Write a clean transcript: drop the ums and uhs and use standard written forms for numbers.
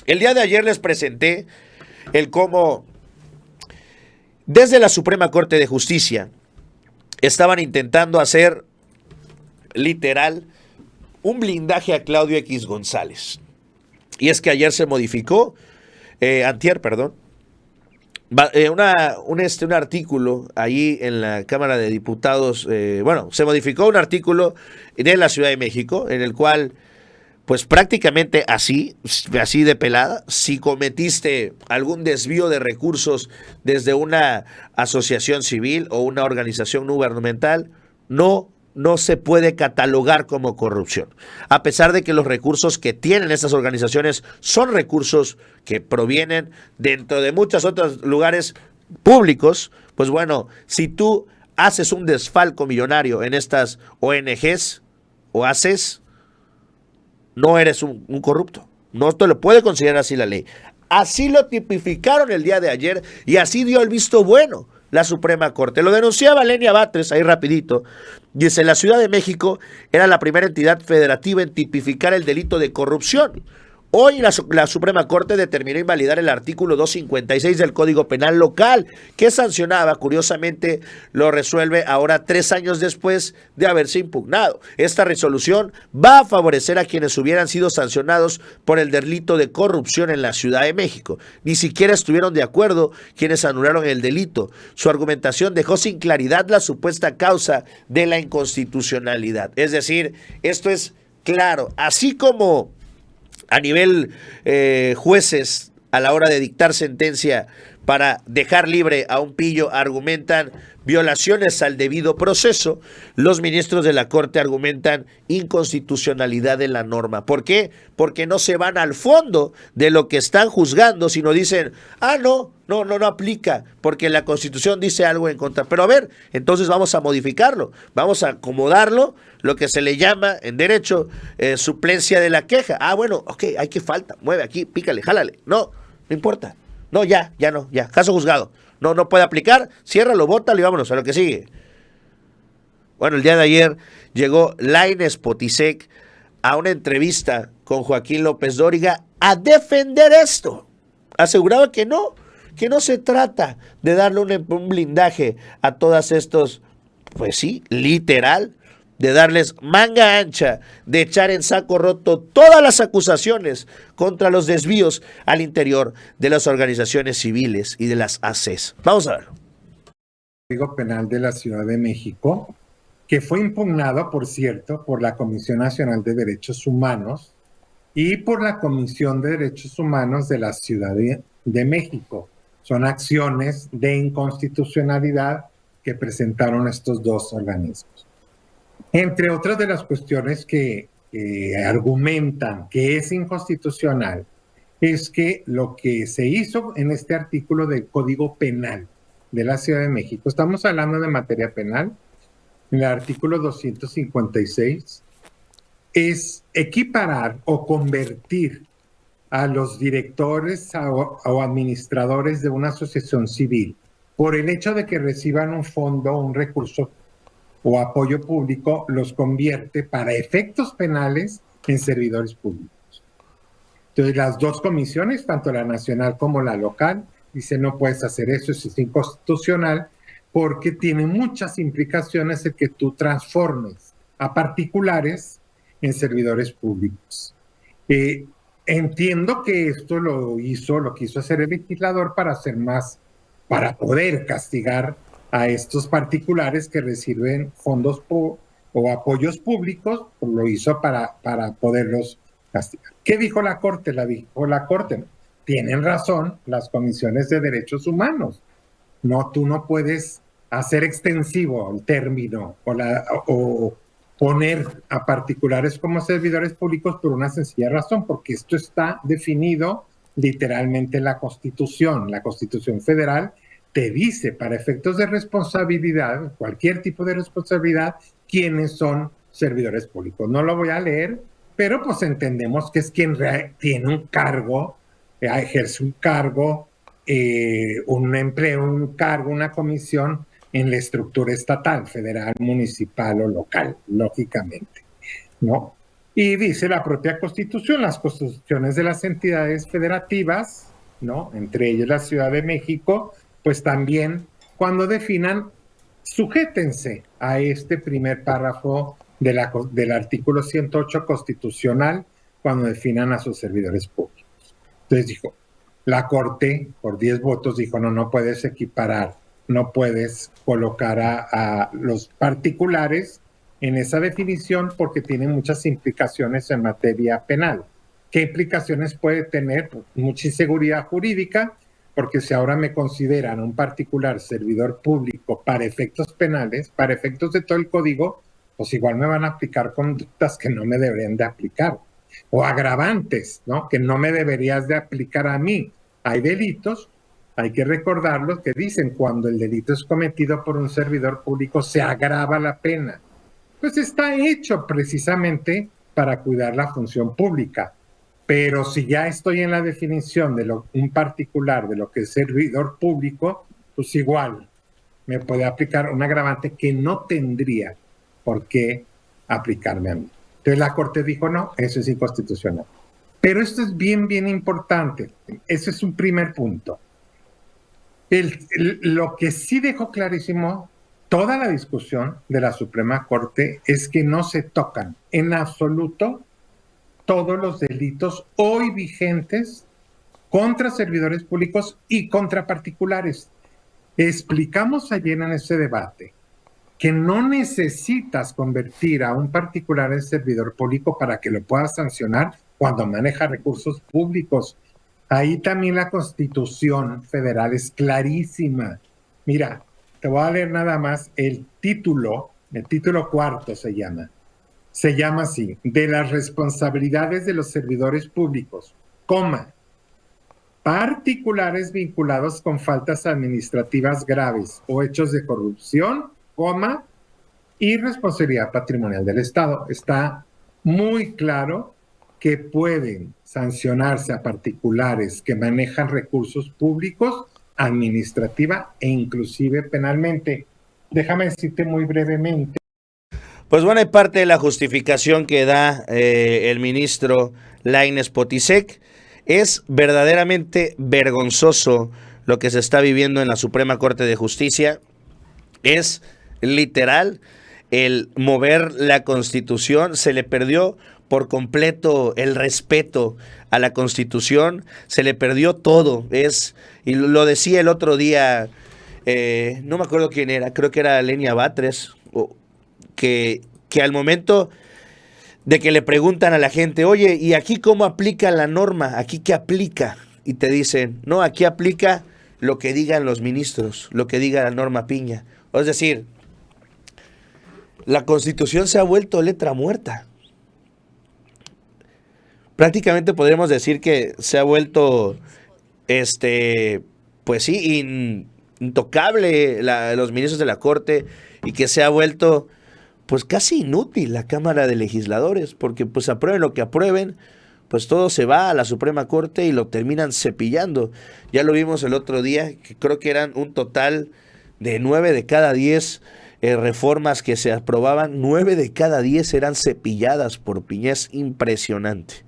El día de ayer les presenté el cómo desde la Suprema Corte de Justicia estaban intentando hacer literal un blindaje a Claudio X González. Y es que ayer se modificó, antier, perdón, un artículo ahí en la Cámara de Diputados, se modificó un artículo de la Ciudad de México en el cual, pues prácticamente así de pelada, si cometiste algún desvío de recursos desde una asociación civil o una organización no gubernamental, no se puede catalogar como corrupción. A pesar de que los recursos que tienen estas organizaciones son recursos que provienen dentro de muchos otros lugares públicos, pues bueno, si tú haces un desfalco millonario en estas ONGs o haces, no eres un corrupto. No te lo puede considerar así la ley. Así lo tipificaron el día de ayer y así dio el visto bueno la Suprema Corte. Lo denunciaba Lenia Batres, ahí rapidito. Dice, la Ciudad de México era la primera entidad federativa en tipificar el delito de corrupción. Hoy la Suprema Corte determinó invalidar el artículo 256 del Código Penal local, que sancionaba, curiosamente, lo resuelve ahora 3 años después de haberse impugnado. Esta resolución va a favorecer a quienes hubieran sido sancionados por el delito de corrupción en la Ciudad de México. Ni siquiera estuvieron de acuerdo quienes anularon el delito. Su argumentación dejó sin claridad la supuesta causa de la inconstitucionalidad. Es decir, esto es claro, así como a nivel jueces a la hora de dictar sentencia para dejar libre a un pillo argumentan violaciones al debido proceso, los ministros de la Corte argumentan inconstitucionalidad de la norma. ¿Por qué? Porque no se van al fondo de lo que están juzgando, sino dicen, no aplica, porque la Constitución dice algo en contra. Pero a ver, entonces vamos a modificarlo, vamos a acomodarlo, lo que se le llama en derecho suplencia de la queja. Bueno, ok, hay que falta, mueve aquí, pícale, jálale. No importa. No, ya, caso juzgado. No puede aplicar, ciérralo, bótalo y vámonos a lo que sigue. Bueno, el día de ayer llegó Lainez Potisek a una entrevista con Joaquín López Dóriga a defender esto. Aseguraba que no se trata de darle un blindaje a todas estos, pues sí, literal, de darles manga ancha, de echar en saco roto todas las acusaciones contra los desvíos al interior de las organizaciones civiles y de las ACES. Vamos a verlo. El Código Penal de la Ciudad de México, que fue impugnado, por cierto, por la Comisión Nacional de Derechos Humanos y por la Comisión de Derechos Humanos de la Ciudad de México. Son acciones de inconstitucionalidad que presentaron estos dos organismos. Entre otras de las cuestiones que argumentan que es inconstitucional es que lo que se hizo en este artículo del Código Penal de la Ciudad de México, estamos hablando de materia penal, en el artículo 256, es equiparar o convertir a los directores o administradores de una asociación civil por el hecho de que reciban un fondo, un recurso o apoyo público, los convierte para efectos penales en servidores públicos. Entonces, las dos comisiones, tanto la nacional como la local, dicen no puedes hacer eso es inconstitucional porque tiene muchas implicaciones el que tú transformes a particulares en servidores públicos. Entiendo que esto lo quiso hacer el legislador para poder castigar a estos particulares que reciben fondos o apoyos públicos, lo hizo para poderlos castigar. ¿Qué dijo la Corte? La Corte, tienen razón las comisiones de derechos humanos. Tú no puedes hacer extensivo el término o poner a particulares como servidores públicos por una sencilla razón, porque esto está definido literalmente en la Constitución. La Constitución Federal te dice para efectos de responsabilidad, cualquier tipo de responsabilidad, quiénes son servidores públicos. No lo voy a leer, pero pues entendemos que es quien tiene un cargo, ejerce un cargo, un empleo, un cargo, una comisión en la estructura estatal, federal, municipal o local, lógicamente, ¿no? Y dice la propia Constitución, las constituciones de las entidades federativas, ¿no? Entre ellas la Ciudad de México, pues también cuando definan, sujétense a este primer párrafo del artículo 108 constitucional cuando definan a sus servidores públicos. Entonces dijo, la Corte, por 10 votos, dijo, no, no puedes equiparar, no puedes colocar a los particulares en esa definición porque tiene muchas implicaciones en materia penal. ¿Qué implicaciones puede tener? Pues mucha inseguridad jurídica, porque si ahora me consideran un particular servidor público para efectos penales, para efectos de todo el código, pues igual me van a aplicar conductas que no me deberían de aplicar, o agravantes, ¿no? Que no me deberías de aplicar a mí. Hay delitos, hay que recordarlos, que dicen cuando el delito es cometido por un servidor público se agrava la pena. Pues está hecho precisamente para cuidar la función pública. Pero si ya estoy en la definición de un particular de lo que es servidor público, pues igual me puede aplicar un agravante que no tendría por qué aplicarme a mí. Entonces la Corte dijo, no, eso es inconstitucional. Pero esto es bien, bien importante. Ese es un primer punto. Lo que sí dejó clarísimo toda la discusión de la Suprema Corte es que no se tocan en absoluto todos los delitos hoy vigentes contra servidores públicos y contra particulares. Explicamos ayer en ese debate que no necesitas convertir a un particular en servidor público para que lo puedas sancionar cuando maneja recursos públicos. Ahí también la Constitución Federal es clarísima. Mira, te voy a leer nada más el título cuarto se llama así, de las responsabilidades de los servidores públicos, particulares vinculados con faltas administrativas graves o hechos de corrupción, y responsabilidad patrimonial del Estado. Está muy claro que pueden sancionarse a particulares que manejan recursos públicos, administrativa e inclusive penalmente. Déjame decirte muy brevemente. Pues buena parte de la justificación que da el ministro Lainez Potisek es verdaderamente vergonzoso lo que se está viviendo en la Suprema Corte de Justicia. Es literal el mover la Constitución. Se le perdió por completo el respeto a la Constitución, se le perdió todo. Y lo decía el otro día, no me acuerdo quién era, creo que era Lenia Batres, que al momento de que le preguntan a la gente, oye, ¿y aquí cómo aplica la norma? ¿Aquí qué aplica? Y te dicen, no, aquí aplica lo que digan los ministros, lo que diga la norma Piña. Es decir, la Constitución se ha vuelto letra muerta. Prácticamente podríamos decir que se ha vuelto, pues sí, intocable los ministros de la Corte, y que se ha vuelto pues casi inútil la Cámara de Legisladores, porque pues aprueben lo que aprueben, pues todo se va a la Suprema Corte y lo terminan cepillando. Ya lo vimos el otro día, que creo que eran un total de 9 de cada 10 reformas que se aprobaban, 9 de cada 10 eran cepilladas por Piña. Es impresionante.